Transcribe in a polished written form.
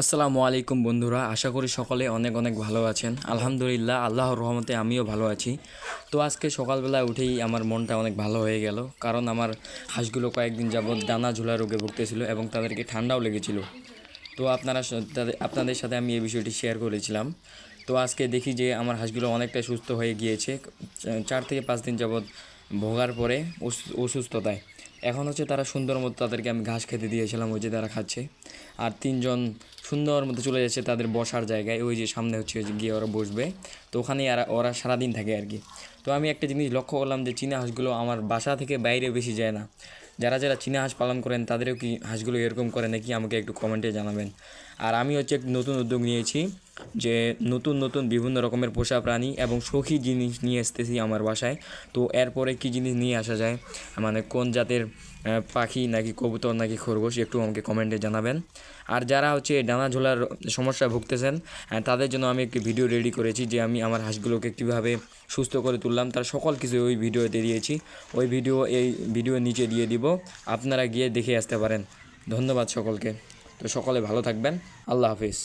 আসসালামু আলাইকুম বন্ধুরা, আশা করি সকলে অনেক অনেক ভালো আছেন। আলহামদুলিল্লাহ, আল্লাহর রহমতে আমিও ভালো আছি। তো আজকে সকালবেলা উঠেই আমার মনটা অনেক ভালো হয়ে গেল, কারণ আমার হাঁসগুলো কয়েকদিন যাবৎ ডানা ঝোলা রোগে ভুগতেছিল এবং তাদেরকে ঠান্ডাও লেগেছিল। তো আপনাদের সাথে আমি এই বিষয়টি শেয়ার করেছিলাম। তো আজকে দেখি যে আমার হাঁসগুলো অনেকটাই সুস্থ হয়ে গিয়েছে 4 থেকে 5 দিন যাবৎ ভোগার পরে অসুস্থতায়। এখন হচ্ছে তারা সুন্দর মতো, তাদেরকে আমি ঘাস খেতে দিয়েছিলাম, ওই যে তারা খাচ্ছে। আর তিনজন সুন্দর মতো চলে যাচ্ছে তাদের বসার জায়গায়, ওই যে সামনে হচ্ছে ওই যে গিয়ে ওরা বসবে। তো ওখানেই ওরা সারাদিন থাকে আর কি। তো আমি একটা জিনিস লক্ষ্য করলাম যে চীনা হাঁসগুলো আমার বাসা থেকে বাইরে বেশি যায় না। যারা যারা চীনা হাঁস পালন করেন তাদেরও কি হাঁসগুলো এরকম করে নাকি, আমাকে একটু কমেন্টে জানাবেন। আর আমি হচ্ছে একটু নতুন উদ্যোগ নিয়েছি, যে নতুন নতুন বিভিন্ন রকমের পোষা প্রাণী এবং শৌখিন জিনিস নিয়ে আসতেছি আমার বাসায়। তো এরপরে কী জিনিস নিয়ে আসা যায়, মানে কোন জাতের পাখি নাকি কবুতর নাকি খরগোশ, একটু আমাকে কমেন্টে জানাবেন। আর যারা হচ্ছে ডানা ঝোলার সমস্যায় ভুগতেছেন, তাদের জন্য আমি একটি ভিডিও রেডি করেছি, যে আমি আমার হাঁসগুলোকে কীভাবে সুস্থ করে তুললাম তার সকল কিছু ওই ভিডিওতে দিয়েছি। ওই ভিডিও নিচে দিয়ে দিব, আপনারা গিয়ে দেখে আসতে পারেন। ধন্যবাদ সকলকে। তো সকলে ভালো থাকবেন। আল্লাহ হাফিজ।